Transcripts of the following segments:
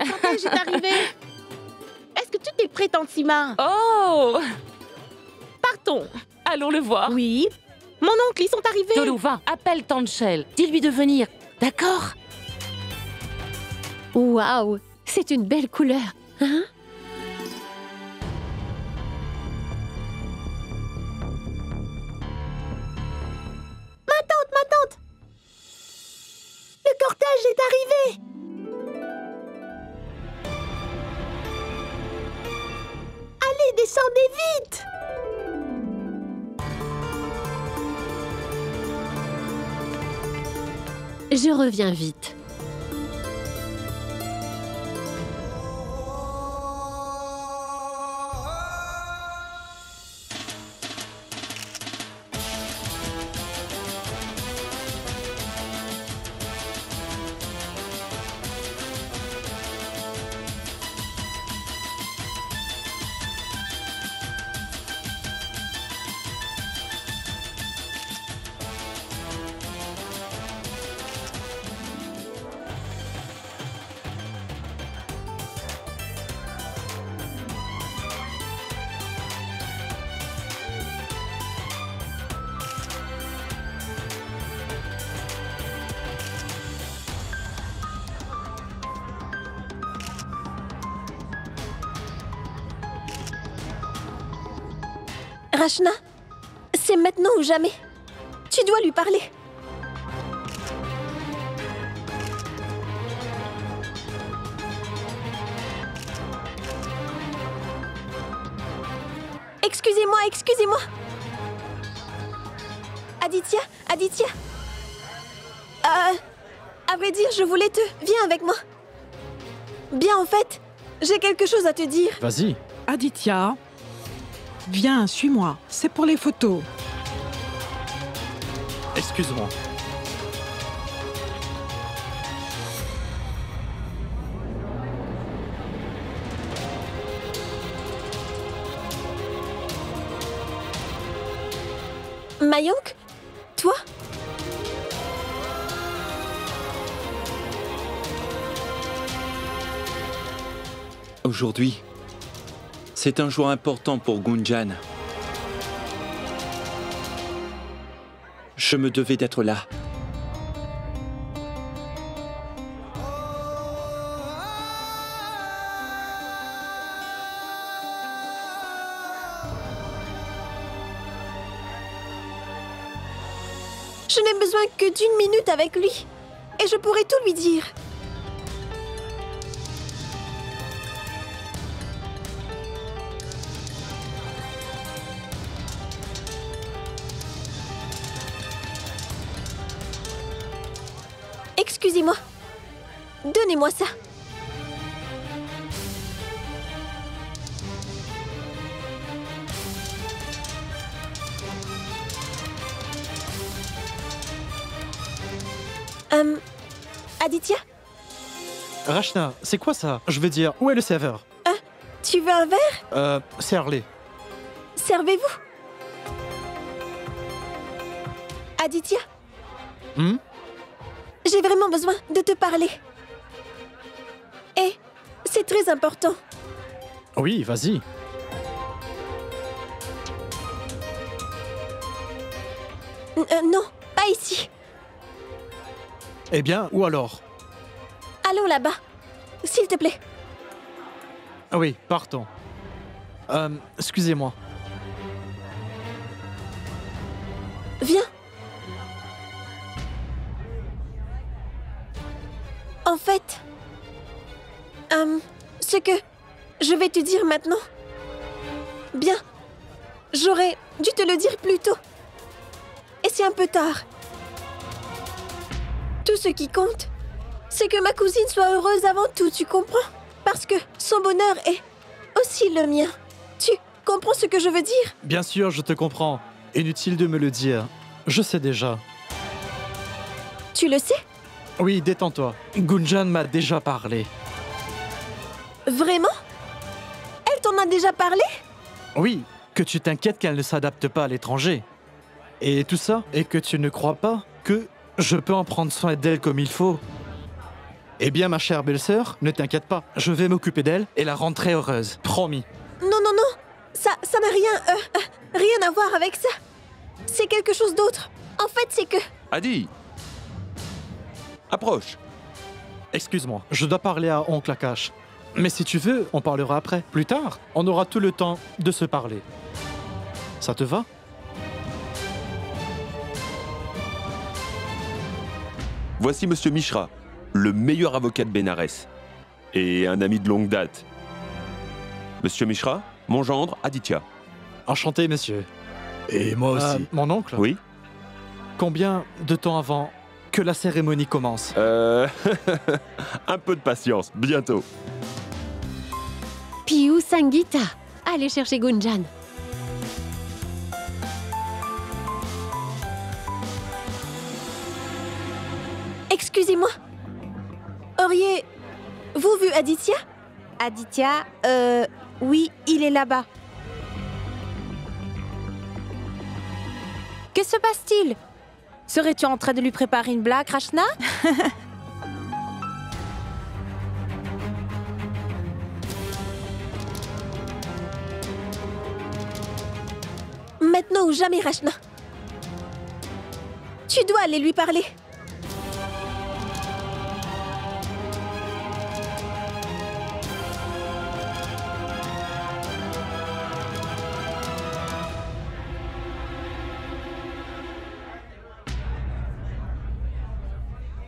cortège est arrivé. Est-ce que tout est prêt, Tante Sima? Oh! Partons. Allons le voir. Oui. Mon oncle, ils sont arrivés. Tolu, va, appelle Tante Shell. Dis-lui de venir. D'accord? Waouh, c'est une belle couleur. Hein? Ma tante. Le cortège est arrivé. Allez, descendez vite. Je reviens vite. Rachna, c'est maintenant ou jamais. Tu dois lui parler. Excusez-moi. Aditya. À vrai dire, je voulais te... Viens avec moi. Bien, en fait, j'ai quelque chose à te dire. Vas-y. Aditya, viens, suis-moi. C'est pour les photos. Excuse-moi. Mayank, toi? Aujourd'hui, c'est un jour important pour Gunjan. Je me devais d'être là. Je n'ai besoin que d'une minute avec lui. Et je pourrai tout lui dire. Excusez-moi. Donnez-moi ça. Aditya, Rachna, c'est quoi ça? Je veux dire, où est le serveur? tu veux un verre? Serre-les. Servez-vous. Aditya, j'ai vraiment besoin de te parler. Et c'est très important. Oui, vas-y. Non, pas ici. Eh bien, où alors? Allons là-bas, s'il te plaît. Ah oui, partons. Excusez-moi. Viens. En fait, ce que je vais te dire maintenant, bien, j'aurais dû te le dire plus tôt. Et c'est un peu tard. Tout ce qui compte, c'est que ma cousine soit heureuse avant tout, tu comprends? Parce que son bonheur est aussi le mien. Tu comprends ce que je veux dire? Bien sûr, je te comprends. Inutile de me le dire. Je sais déjà. Tu le sais? Oui, détends-toi. Gunjan m'a déjà parlé. Vraiment? Elle t'en a déjà parlé? Oui, que tu t'inquiètes qu'elle ne s'adapte pas à l'étranger. Et tout ça, et que tu ne crois pas que je peux en prendre soin d'elle comme il faut. Eh bien, ma chère belle-sœur, ne t'inquiète pas. Je vais m'occuper d'elle et la rendre très heureuse. Promis. Non, non, non. Ça n'a rien à voir avec ça. C'est quelque chose d'autre. En fait, c'est que... Adi, approche. Excuse-moi, je dois parler à Oncle Akash. Mais si tu veux, on parlera après. Plus tard, on aura tout le temps de se parler. Ça te va? Voici Monsieur Mishra, le meilleur avocat de Bénarès. Et un ami de longue date. Monsieur Mishra, mon gendre, Aditya. Enchanté, monsieur. Et moi aussi. Mon oncle? Oui? Combien de temps avant que la cérémonie commence? Un peu de patience, bientôt. Piyu Sangita, allez chercher Gunjan. Excusez-moi. Auriez-vous vu Aditya? Aditya, oui, il est là-bas. Que se passe-t-il? Serais-tu en train de lui préparer une blague, Rachna? Maintenant ou jamais, Rachna. Tu dois aller lui parler.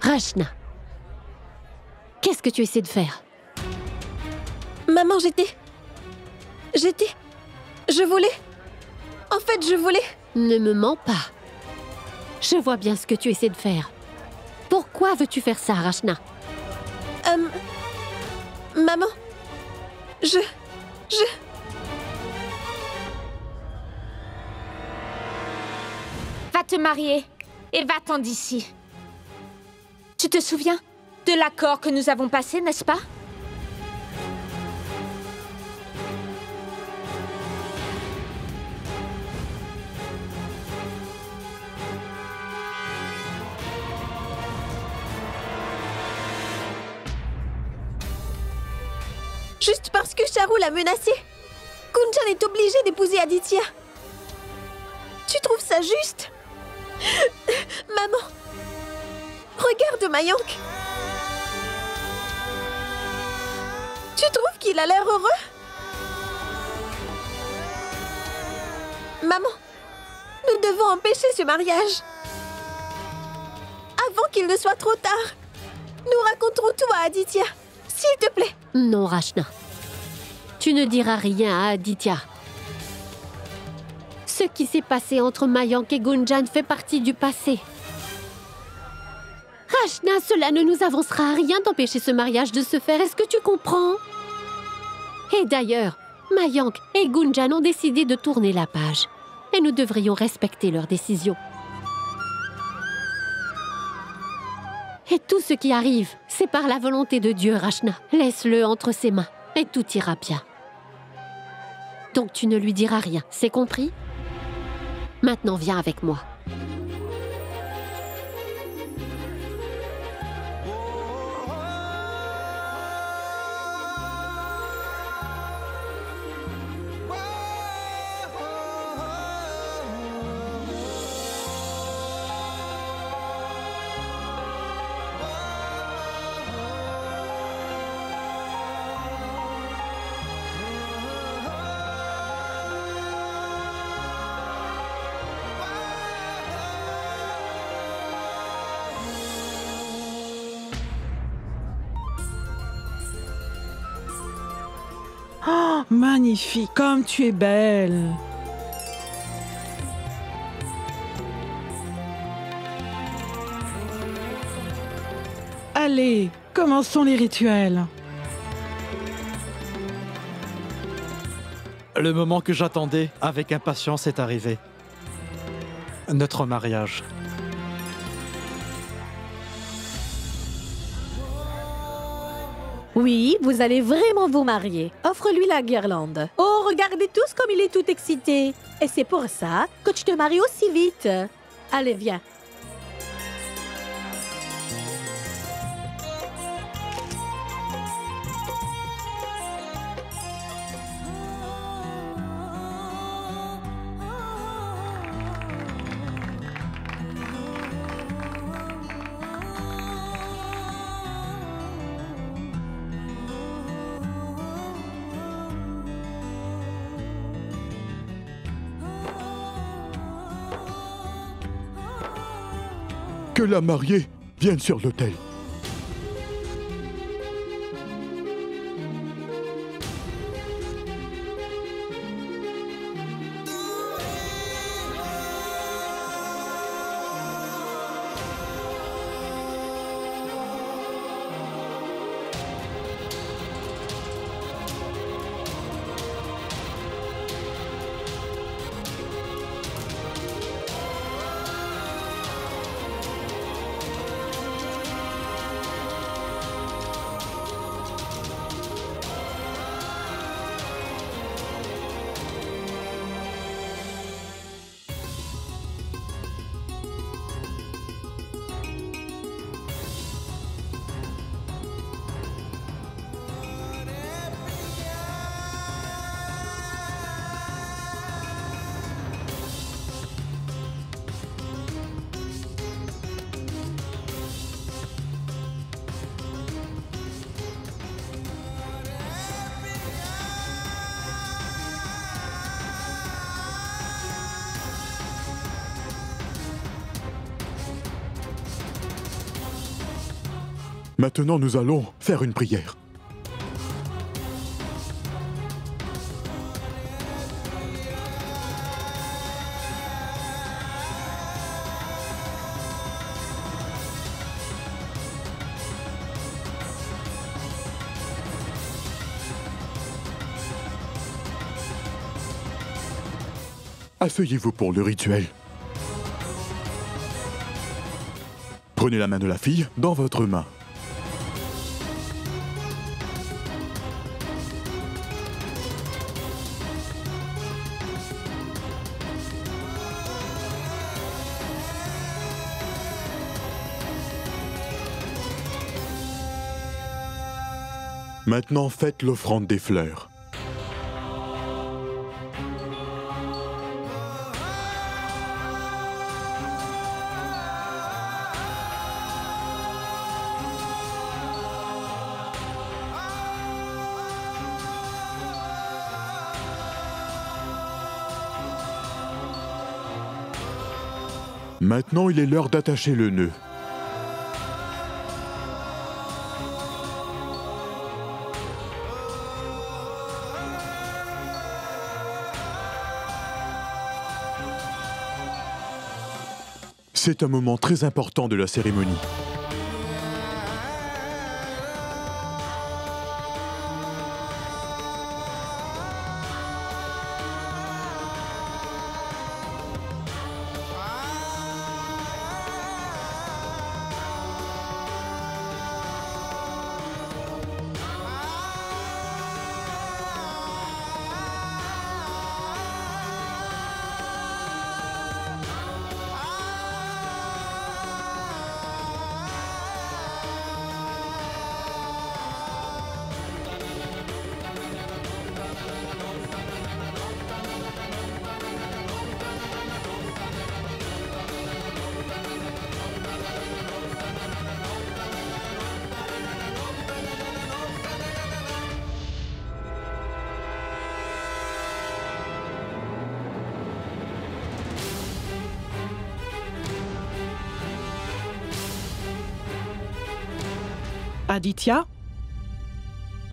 Rachna, qu'est-ce que tu essaies de faire? Maman, je voulais... En fait, je voulais... Ne me mens pas. Je vois bien ce que tu essaies de faire. Pourquoi veux-tu faire ça, Rachna? Maman, je... Va te marier et va-t'en d'ici. Tu te souviens de l'accord que nous avons passé, n'est-ce pas? Juste parce que Charu l'a menacé, Gunjan est obligé d'épouser Aditya. Tu trouves ça juste? Maman, regarde Mayank. Tu trouves qu'il a l'air heureux? Maman, nous devons empêcher ce mariage. Avant qu'il ne soit trop tard, nous raconterons tout à Aditya. S'il te plaît. Non, Rachna. Tu ne diras rien à Aditya. Ce qui s'est passé entre Mayank et Gunjan fait partie du passé. Rachna, cela ne nous avancera à rien d'empêcher ce mariage de se faire. Est-ce que tu comprends? Et d'ailleurs, Mayank et Gunjan ont décidé de tourner la page. Et nous devrions respecter leur décision. Et tout ce qui arrive, c'est par la volonté de Dieu, Rachna. Laisse-le entre ses mains et tout ira bien. Donc tu ne lui diras rien, c'est compris? Maintenant, viens avec moi. Oh, magnifique, comme tu es belle. Allez, commençons les rituels. Le moment que j'attendais avec impatience est arrivé. Notre mariage. Oui, vous allez vraiment vous marier. Offre-lui la guirlande. Oh, regardez tous comme il est tout excité. Et c'est pour ça que tu te maries aussi vite. Allez, viens. Que la mariée vienne sur l'autel. Maintenant, nous allons faire une prière. Asseyez-vous pour le rituel. Prenez la main de la fille dans votre main. Maintenant, faites l'offrande des fleurs. Maintenant, il est l'heure d'attacher le nœud. C'est un moment très important de la cérémonie. Aditya?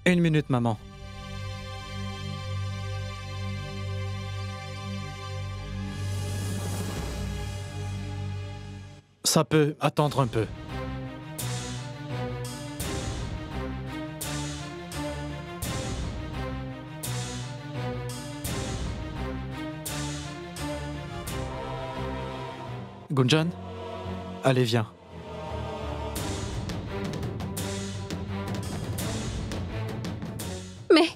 Une minute, maman. Ça peut attendre un peu. Gunjan? Allez, viens. Mais...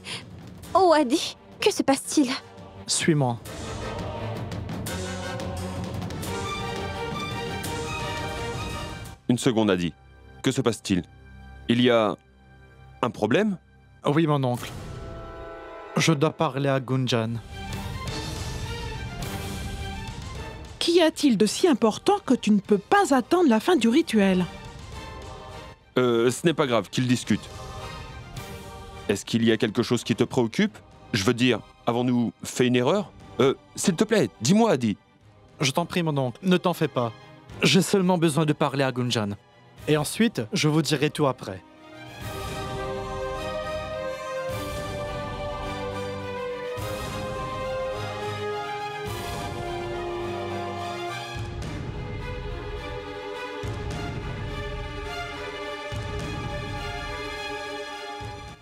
Oh, Adi, que se passe-t-il? Suis-moi. Une seconde, Adi. Que se passe-t-il? Il y a... un problème? Oui, mon oncle. Je dois parler à Gunjan. Qu'y a-t-il de si important que tu ne peux pas attendre la fin du rituel? Ce n'est pas grave, qu'ils discutent. Est-ce qu'il y a quelque chose qui te préoccupe? Je veux dire, avons-nous fait une erreur? S'il te plaît, dis-moi, Adi. Je t'en prie, mon oncle, ne t'en fais pas. J'ai seulement besoin de parler à Gunjan. Et ensuite, je vous dirai tout après.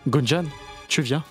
Gunjan, tu viens?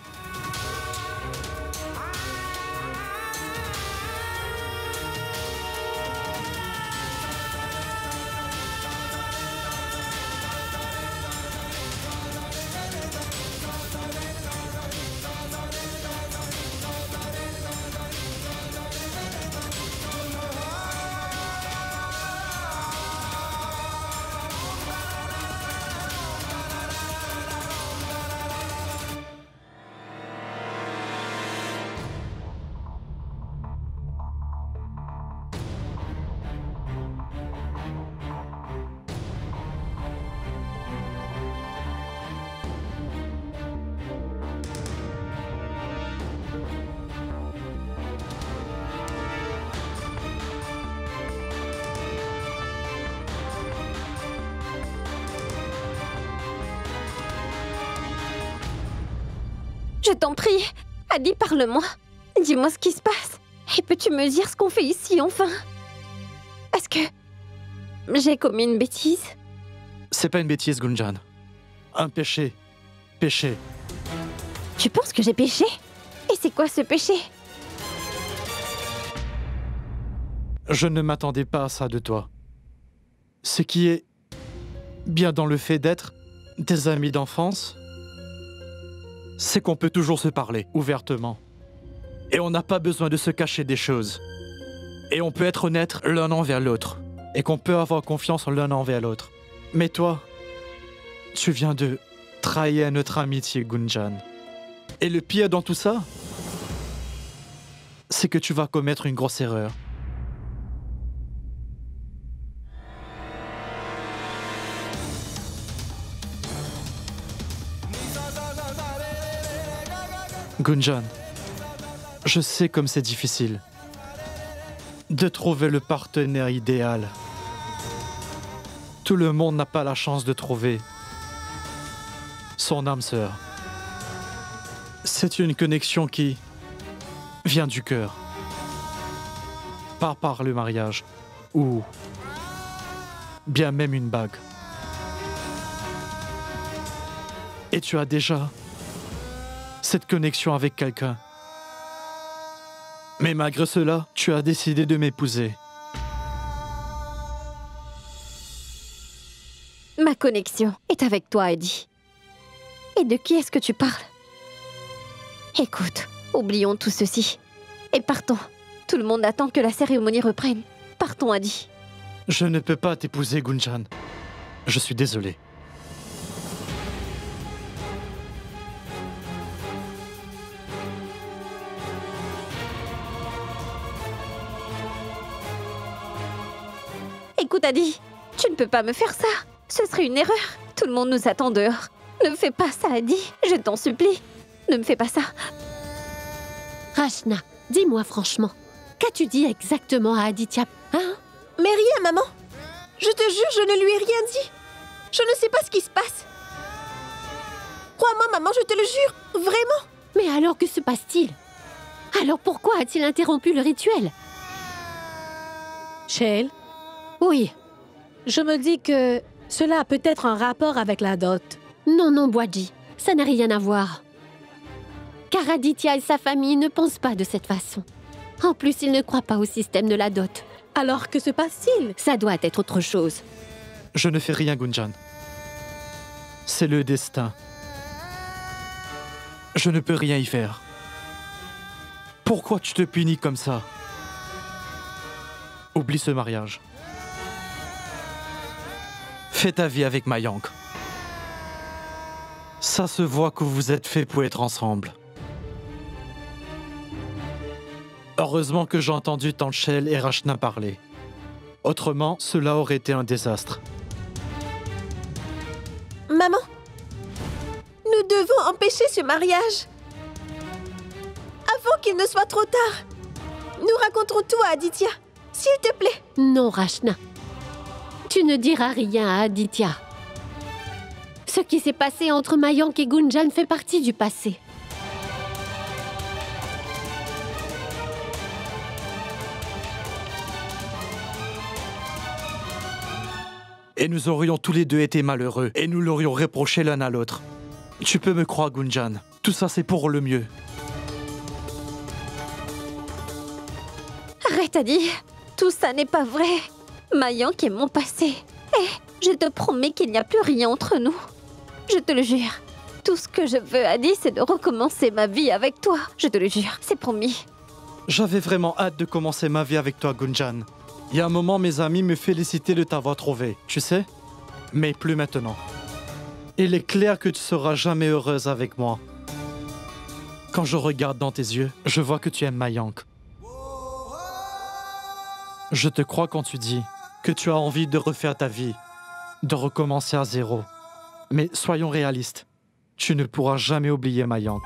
Je t'en prie, Adi, parle-moi. Dis-moi ce qui se passe. Et peux-tu me dire ce qu'on fait ici, enfin? Est-ce que j'ai commis une bêtise? C'est pas une bêtise, Gunjan. Un péché. Péché. Tu penses que j'ai péché? Et c'est quoi ce péché? Je ne m'attendais pas à ça de toi. Ce qui est bien dans le fait d'être des amis d'enfance, c'est qu'on peut toujours se parler ouvertement. Et on n'a pas besoin de se cacher des choses. Et on peut être honnête l'un envers l'autre. Et qu'on peut avoir confiance l'un envers l'autre. Mais toi, tu viens de trahir notre amitié, Gunjan. Et le pire dans tout ça, c'est que tu vas commettre une grosse erreur. Gunjan, je sais comme c'est difficile de trouver le partenaire idéal. Tout le monde n'a pas la chance de trouver son âme sœur. C'est une connexion qui vient du cœur, pas par le mariage ou bien même une bague. Et tu as déjà cette connexion avec quelqu'un. Mais malgré cela, tu as décidé de m'épouser. Ma connexion est avec toi, Adi. Et de qui est-ce que tu parles? Écoute, oublions tout ceci. Et partons. Tout le monde attend que la cérémonie reprenne. Partons, Adi. Je ne peux pas t'épouser, Gunjan. Je suis désolé. Écoute, Adi, tu ne peux pas me faire ça. Ce serait une erreur. Tout le monde nous attend dehors. Ne fais pas ça, Adi. Je t'en supplie. Ne me fais pas ça. Rachna, dis-moi franchement, qu'as-tu dit exactement à Aditya, hein? Mais rien, maman. Je te jure, je ne lui ai rien dit. Je ne sais pas ce qui se passe. Crois-moi, maman, je te le jure. Vraiment. Mais alors, que se passe-t-il? Alors pourquoi a-t-il interrompu le rituel? Shale, Oui. je me dis que cela a peut-être un rapport avec la dot. Non, non, Bwadji, ça n'a rien à voir. Car Aditya et sa famille ne pensent pas de cette façon. En plus, ils ne croient pas au système de la dot. Alors que se passe-t-il? Ça doit être autre chose. Je ne fais rien, Gunjan. C'est le destin. Je ne peux rien y faire. Pourquoi tu te punis comme ça? Oublie ce mariage. Fais ta vie avec Mayank. Ça se voit que vous êtes faits pour être ensemble. Heureusement que j'ai entendu Tanchel et Rachna parler. Autrement, cela aurait été un désastre. Maman, nous devons empêcher ce mariage. Avant qu'il ne soit trop tard. Nous raconterons tout à Aditya. S'il te plaît. Non, Rachna. Tu ne diras rien à Aditya. Ce qui s'est passé entre Mayank et Gunjan fait partie du passé. Et nous aurions tous les deux été malheureux, et nous l'aurions reproché l'un à l'autre. Tu peux me croire, Gunjan. Tout ça, c'est pour le mieux. Arrête, Adi. Tout ça n'est pas vrai. Mayank est mon passé. Et je te promets qu'il n'y a plus rien entre nous. Je te le jure. Tout ce que je veux, Adi, c'est de recommencer ma vie avec toi. Je te le jure, c'est promis. J'avais vraiment hâte de commencer ma vie avec toi, Gunjan. Il y a un moment, mes amis me félicitaient de t'avoir trouvé, tu sais? Mais plus maintenant. Il est clair que tu seras jamais heureuse avec moi. Quand je regarde dans tes yeux, je vois que tu aimes Mayank. Je te crois quand tu dis que tu as envie de refaire ta vie, de recommencer à zéro. Mais soyons réalistes, tu ne pourras jamais oublier Mayank.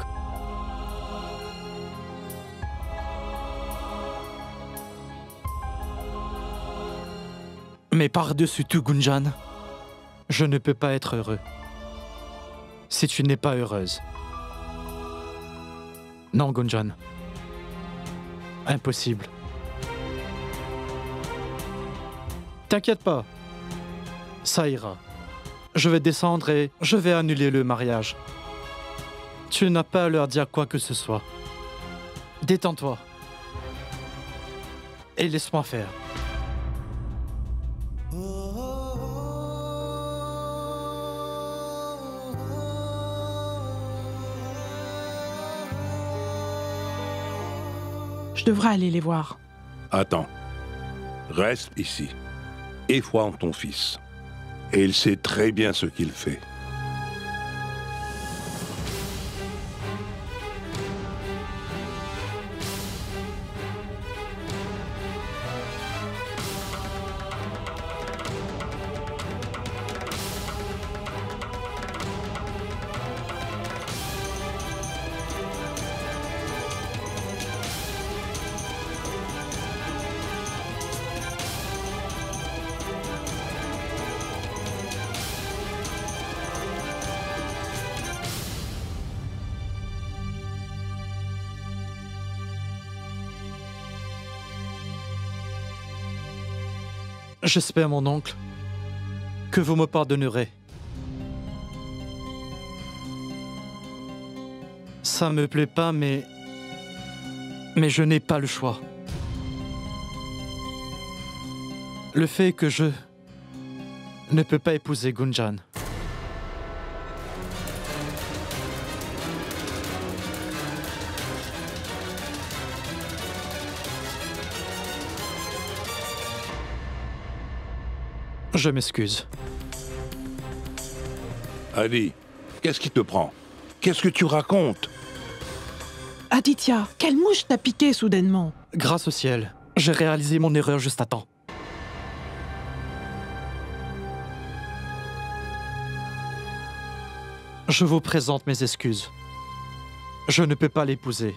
Mais par-dessus tout, Gunjan, je ne peux pas être heureux si tu n'es pas heureuse. Non, Gunjan. Impossible. T'inquiète pas. Ça ira. Je vais descendre et je vais annuler le mariage. Tu n'as pas à leur dire quoi que ce soit. Détends-toi. Et laisse-moi faire. Je devrais aller les voir. Attends. Reste ici. Et foi en ton fils. Et il sait très bien ce qu'il fait. J'espère, mon oncle, que vous me pardonnerez. Ça me plaît pas, mais je n'ai pas le choix. Le fait que je ne peux pas épouser Gunjan. Je m'excuse. Ali, qu'est-ce qui te prend? Qu'est-ce que tu racontes? Aditya, quelle mouche t'a piqué soudainement? Grâce au ciel, j'ai réalisé mon erreur juste à temps. Je vous présente mes excuses. Je ne peux pas l'épouser.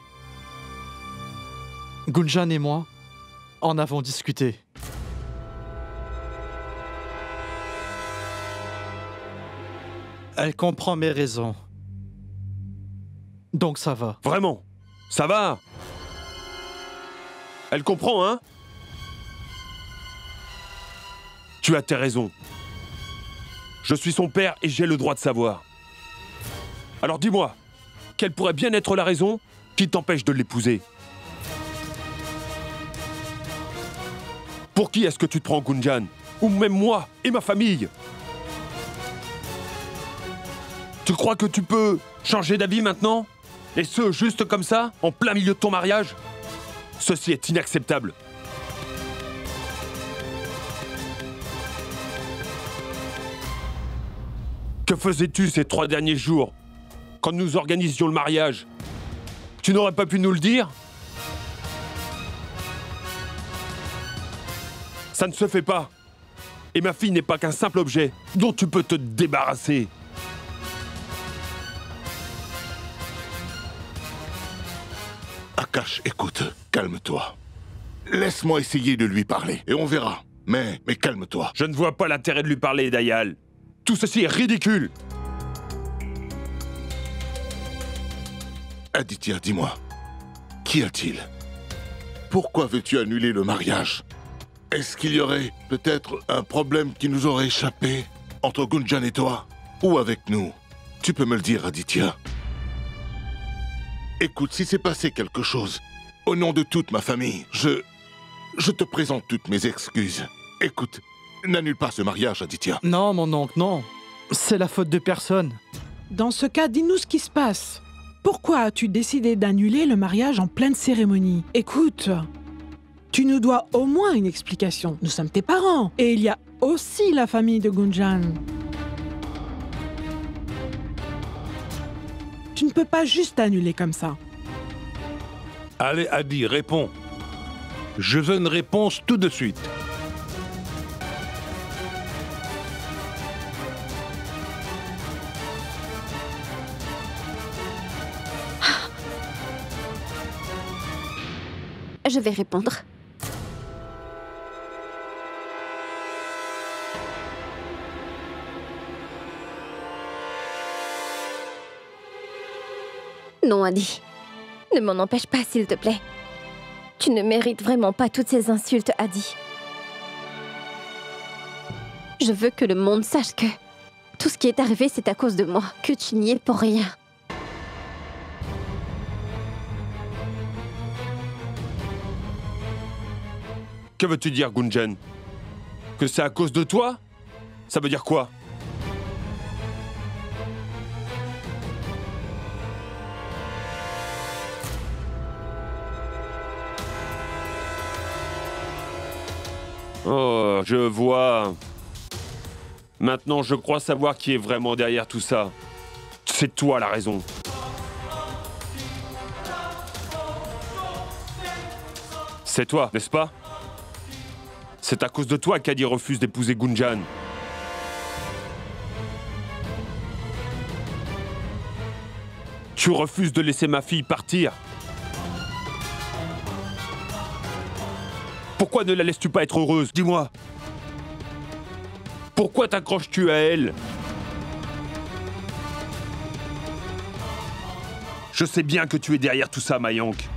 Gunjan et moi en avons discuté. Elle comprend mes raisons. Donc ça va. Vraiment? Ça va? Elle comprend, hein? Tu as tes raisons. Je suis son père et j'ai le droit de savoir. Alors dis-moi, quelle pourrait bien être la raison qui t'empêche de l'épouser? Pour qui est-ce que tu te prends, Gunjan? Ou même moi et ma famille? Tu crois que tu peux changer d'avis maintenant? Et ce, juste comme ça, en plein milieu de ton mariage? Ceci est inacceptable. Que faisais-tu ces 3 derniers jours, quand nous organisions le mariage? Tu n'aurais pas pu nous le dire? Ça ne se fait pas. Et ma fille n'est pas qu'un simple objet dont tu peux te débarrasser. Akash, écoute, calme-toi. Laisse-moi essayer de lui parler et on verra. Mais calme-toi. Je ne vois pas l'intérêt de lui parler, Dayal. Tout ceci est ridicule. Aditya, dis-moi, qu'y a-t-il? Pourquoi veux-tu annuler le mariage? Est-ce qu'il y aurait peut-être un problème qui nous aurait échappé entre Gunjan et toi? Ou avec nous? Tu peux me le dire, Aditya. Écoute, si s'est passé quelque chose, au nom de toute ma famille, je te présente toutes mes excuses. Écoute, n'annule pas ce mariage, Aditya. Non, mon oncle, non. C'est la faute de personne. Dans ce cas, dis-nous ce qui se passe. Pourquoi as-tu décidé d'annuler le mariage en pleine cérémonie? Écoute, tu nous dois au moins une explication. Nous sommes tes parents. Et il y a aussi la famille de Gunjan. Tu ne peux pas juste annuler comme ça. Allez, Adi, réponds. Je veux une réponse tout de suite. Je vais répondre. Non, Adi. Ne m'en empêche pas, s'il te plaît. Tu ne mérites vraiment pas toutes ces insultes, Adi. Je veux que le monde sache que tout ce qui est arrivé, c'est à cause de moi, que tu n'y es pour rien. Que veux-tu dire, Gunjan? Que c'est à cause de toi? Ça veut dire quoi? Oh, je vois. Maintenant, je crois savoir qui est vraiment derrière tout ça. C'est toi la raison. C'est toi, n'est-ce pas? C'est à cause de toi qu'Adi refuse d'épouser Gunjan. Tu refuses de laisser ma fille partir. Pourquoi ne la laisses-tu pas être heureuse? Dis-moi. Pourquoi t'accroches-tu à elle? Je sais bien que tu es derrière tout ça, Mayank.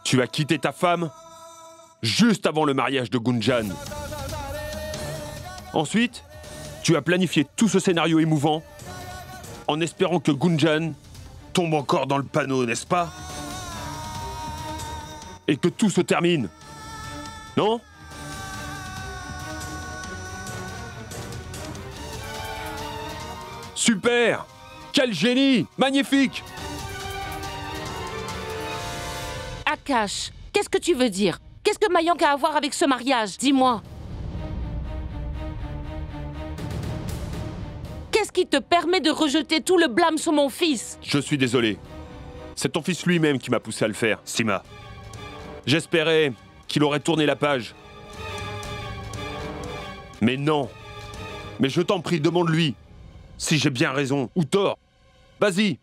Tu as quitté ta femme juste avant le mariage de Gunjan. Ensuite, tu as planifié tout ce scénario émouvant en espérant que Gunjan tombe encore dans le panneau, n'est-ce pas? Et que tout se termine. Non? Super! Quel génie! Magnifique! Akash, qu'est-ce que tu veux dire? Qu'est-ce que Mayank a à voir avec ce mariage? Dis-moi. Qu'est-ce qui te permet de rejeter tout le blâme sur mon fils? Je suis désolé. C'est ton fils lui-même qui m'a poussé à le faire, Sima. J'espérais qu'il aurait tourné la page. Mais non. Mais je t'en prie, demande-lui si j'ai bien raison ou tort. Vas-y.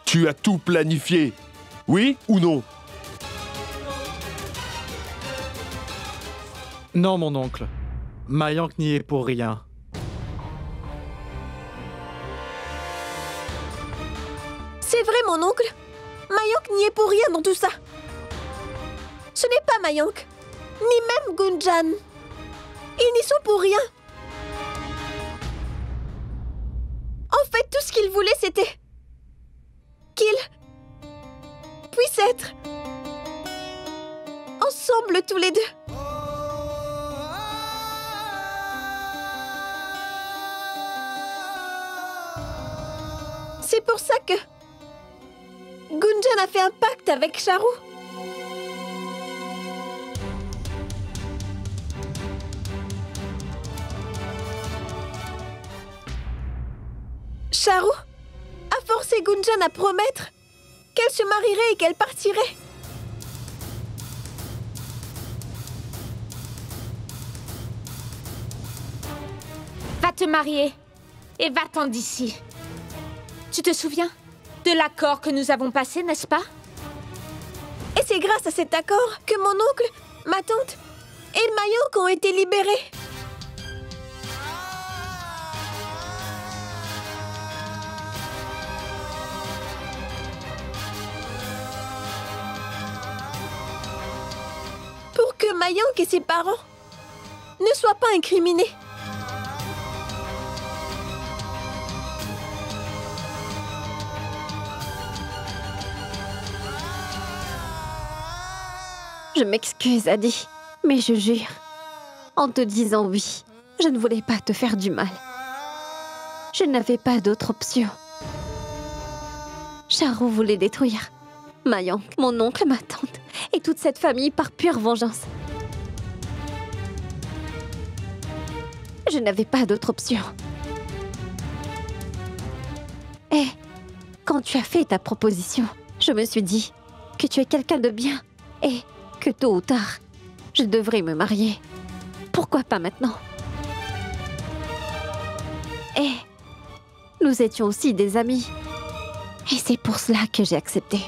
Tu as tout planifié, oui ou non? Non, mon oncle. Mayank n'y est pour rien. C'est vrai, mon oncle. Mayank n'y est pour rien dans tout ça. Ce n'est pas Mayank, ni même Gunjan. Ils n'y sont pour rien. En fait, tout ce qu'ils voulaient, c'était qu'ils puissent être ensemble tous les deux. C'est pour ça que Gunjan a fait un pacte avec Charu. Charu a forcé Gunjan à promettre qu'elle se marierait et qu'elle partirait. te marier et va-t'en d'ici. Tu te souviens de l'accord que nous avons passé, n'est-ce pas? Et c'est grâce à cet accord que mon oncle, ma tante et Mayonk ont été libérés. Pour que Mayonk et ses parents ne soient pas incriminés. Je m'excuse, Adi, mais je jure, en te disant oui, je ne voulais pas te faire du mal. Je n'avais pas d'autre option. Charu voulait détruire Mayonk, mon oncle, ma tante et toute cette famille par pure vengeance. Je n'avais pas d'autre option. Et quand tu as fait ta proposition, je me suis dit que tu es quelqu'un de bien et que tôt ou tard, je devrais me marier. Pourquoi pas maintenant? Et nous étions aussi des amis. Et c'est pour cela que j'ai accepté.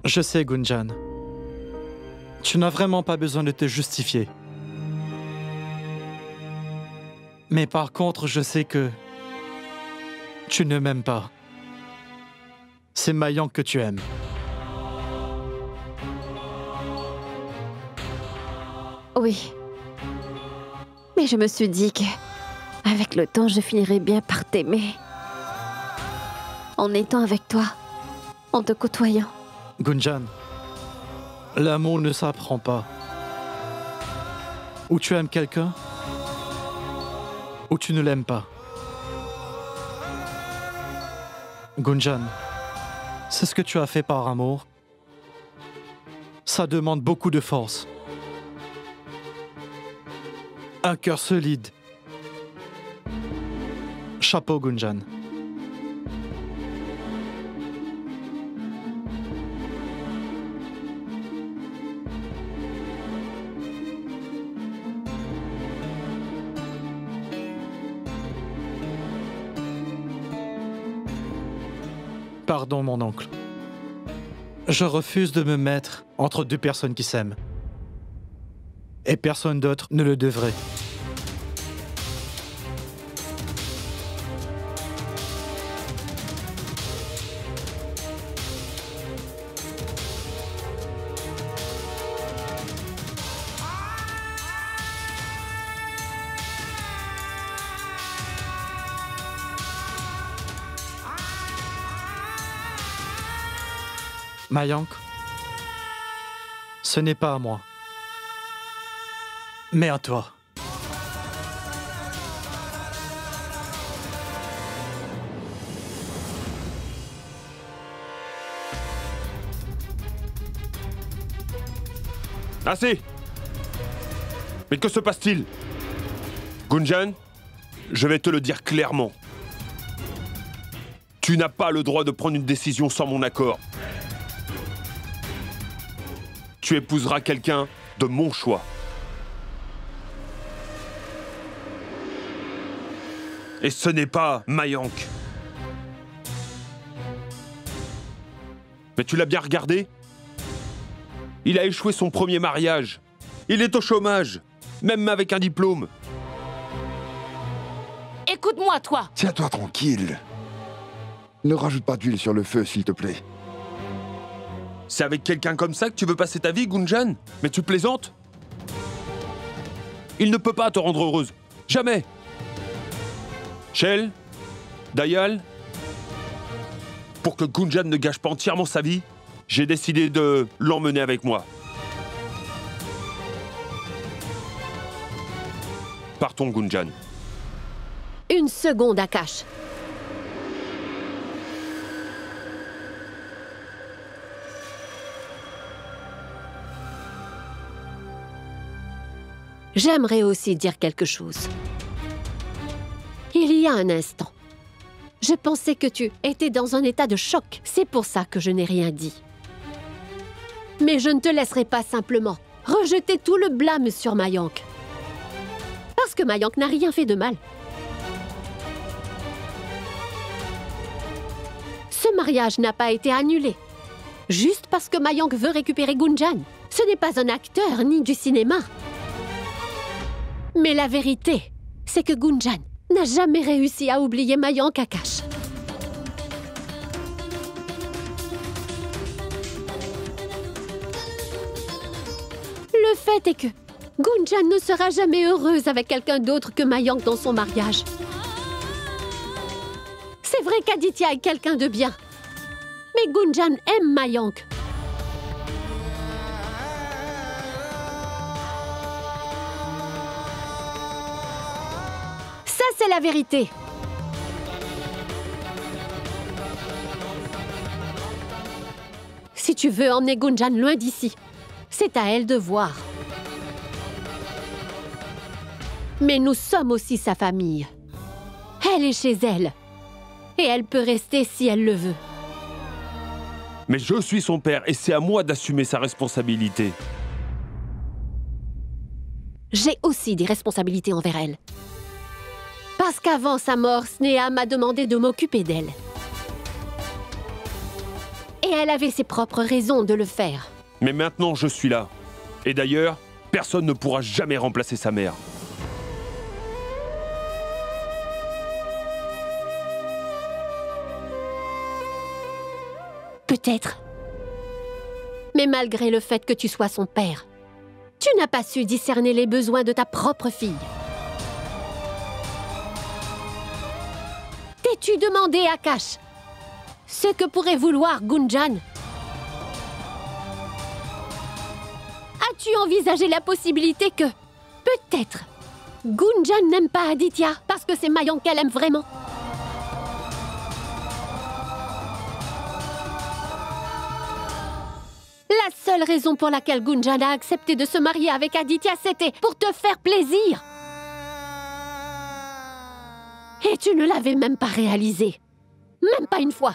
Je sais, Gunjan. Tu n'as vraiment pas besoin de te justifier. Mais par contre, je sais que tu ne m'aimes pas. C'est Mayonk que tu aimes. Oui. Mais je me suis dit que, avec le temps, je finirais bien par t'aimer. En étant avec toi, en te côtoyant. Gunjan, l'amour ne s'apprend pas. Ou tu aimes quelqu'un, ou tu ne l'aimes pas. Gunjan, c'est ce que tu as fait par amour. Ça demande beaucoup de force. Un cœur solide. Chapeau, Gunjan. Pardon, mon oncle. Je refuse de me mettre entre deux personnes qui s'aiment. Et personne d'autre ne le devrait. Mayonk, ce n'est pas à moi, mais à toi. Assez! Mais que se passe-t-il? Gunjan, je vais te le dire clairement. Tu n'as pas le droit de prendre une décision sans mon accord. Tu épouseras quelqu'un de mon choix. Et ce n'est pas Mayonk. Mais tu l'as bien regardé? Il a échoué son premier mariage. Il est au chômage, même avec un diplôme. Écoute-moi, toi. Tiens-toi tranquille. Ne rajoute pas d'huile sur le feu, s'il te plaît. C'est avec quelqu'un comme ça que tu veux passer ta vie, Gunjan? Mais tu plaisantes? Il ne peut pas te rendre heureuse. Jamais. Shell, Dayal, pour que Gunjan ne gâche pas entièrement sa vie, j'ai décidé de l'emmener avec moi. Partons, Gunjan. Une seconde, Akash. J'aimerais aussi dire quelque chose. Il y a un instant, je pensais que tu étais dans un état de choc. C'est pour ça que je n'ai rien dit. Mais je ne te laisserai pas simplement rejeter tout le blâme sur Mayonk. Parce que Mayank n'a rien fait de mal. Ce mariage n'a pas été annulé. Juste parce que Mayank veut récupérer Gunjan. Ce n'est pas un acteur ni du cinéma. Mais la vérité, c'est que Gunjan n'a jamais réussi à oublier Mayank Akash. Le fait est que Gunjan ne sera jamais heureuse avec quelqu'un d'autre que Mayank dans son mariage. C'est vrai qu'Aditya est quelqu'un de bien. Mais Gunjan aime Mayank. Ça, c'est la vérité. Si tu veux emmener Gunjan loin d'ici, c'est à elle de voir. Mais nous sommes aussi sa famille. Elle est chez elle. Et elle peut rester si elle le veut. Mais je suis son père et c'est à moi d'assumer sa responsabilité. J'ai aussi des responsabilités envers elle. Parce qu'avant sa mort, Sneha m'a demandé de m'occuper d'elle. Et elle avait ses propres raisons de le faire. Mais maintenant, je suis là. Et d'ailleurs, personne ne pourra jamais remplacer sa mère. Peut-être. Mais malgré le fait que tu sois son père, tu n'as pas su discerner les besoins de ta propre fille. T'es-tu demandé, Akash, ce que pourrait vouloir Gunjan? As-tu envisagé la possibilité que, peut-être, Gunjan n'aime pas Aditya parce que c'est Mayank qu'elle aime vraiment? La seule raison pour laquelle Gunjan a accepté de se marier avec Aditya, c'était pour te faire plaisir. Et tu ne l'avais même pas réalisé. Même pas une fois.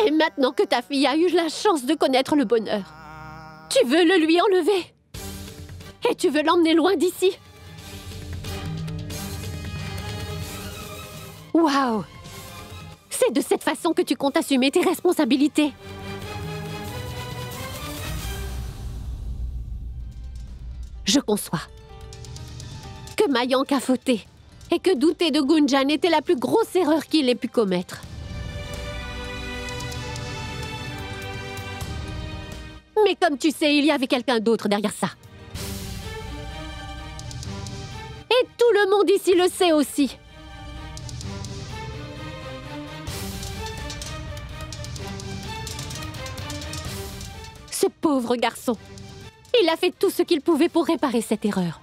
Et maintenant que ta fille a eu la chance de connaître le bonheur, tu veux le lui enlever. Et tu veux l'emmener loin d'ici. Waouh! C'est de cette façon que tu comptes assumer tes responsabilités. Je conçois que Mayank a fauté et que douter de Gunjan était la plus grosse erreur qu'il ait pu commettre. Mais comme tu sais, il y avait quelqu'un d'autre derrière ça. Et tout le monde ici le sait aussi. Ce pauvre garçon, il a fait tout ce qu'il pouvait pour réparer cette erreur.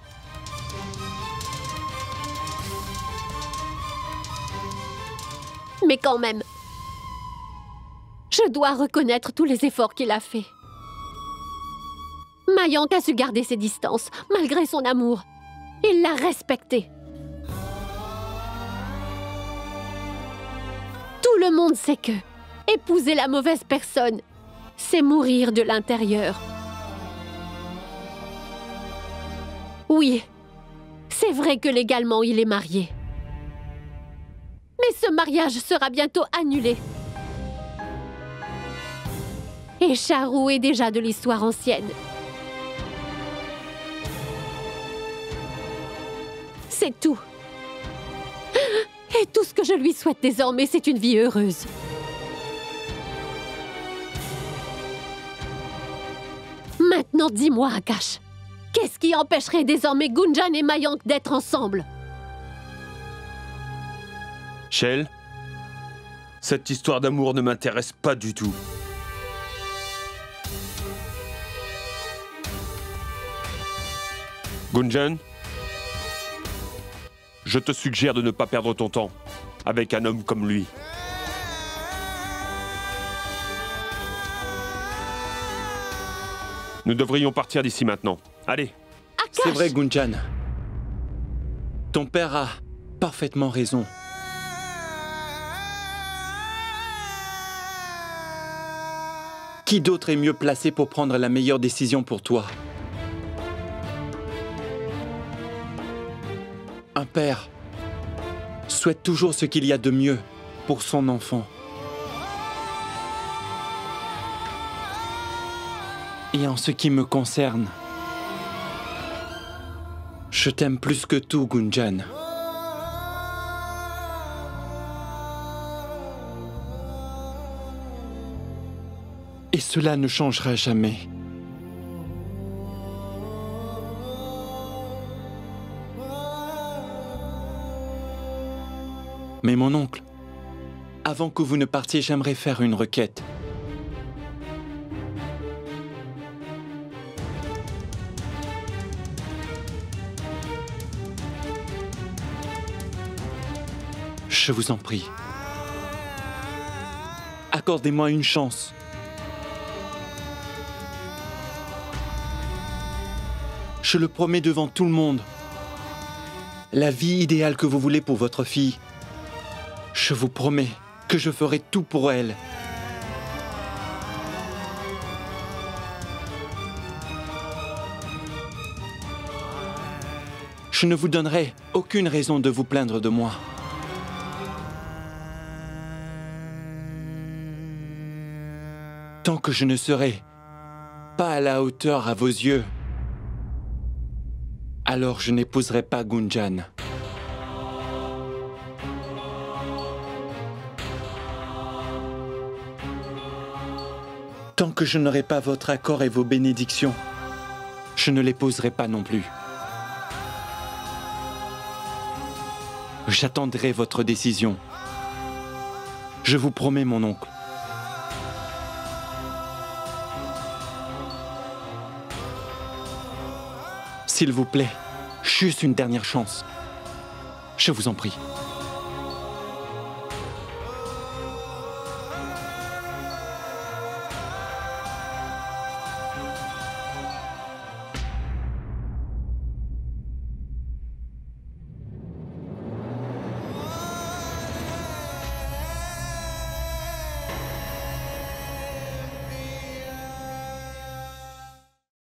Mais quand même, je dois reconnaître tous les efforts qu'il a faits. Mayank a su garder ses distances, malgré son amour. Il l'a respecté. Tout le monde sait que épouser la mauvaise personne, c'est mourir de l'intérieur. Oui, c'est vrai que légalement il est marié. Mais ce mariage sera bientôt annulé. Et Charu est déjà de l'histoire ancienne. C'est tout. Et tout ce que je lui souhaite désormais, c'est une vie heureuse. Maintenant, dis-moi, Akash, qu'est-ce qui empêcherait désormais Gunjan et Mayank d'être ensemble? Shell, cette histoire d'amour ne m'intéresse pas du tout. Gunjan, je te suggère de ne pas perdre ton temps avec un homme comme lui. Nous devrions partir d'ici maintenant. Allez. Akash! C'est vrai, Gunjan. Ton père a parfaitement raison. Qui d'autre est mieux placé pour prendre la meilleure décision pour toi? Un père souhaite toujours ce qu'il y a de mieux pour son enfant. Et en ce qui me concerne, je t'aime plus que tout, Gunjan. Et cela ne changera jamais. Mais mon oncle, avant que vous ne partiez, j'aimerais faire une requête. Je vous en prie. Accordez-moi une chance. Je le promets devant tout le monde. La vie idéale que vous voulez pour votre fille. Je vous promets que je ferai tout pour elle. Je ne vous donnerai aucune raison de vous plaindre de moi. Tant que je ne serai pas à la hauteur à vos yeux, alors je n'épouserai pas Gunjan. Tant que je n'aurai pas votre accord et vos bénédictions, je ne l'épouserai pas non plus. J'attendrai votre décision. Je vous promets, mon oncle. S'il vous plaît, juste une dernière chance. Je vous en prie.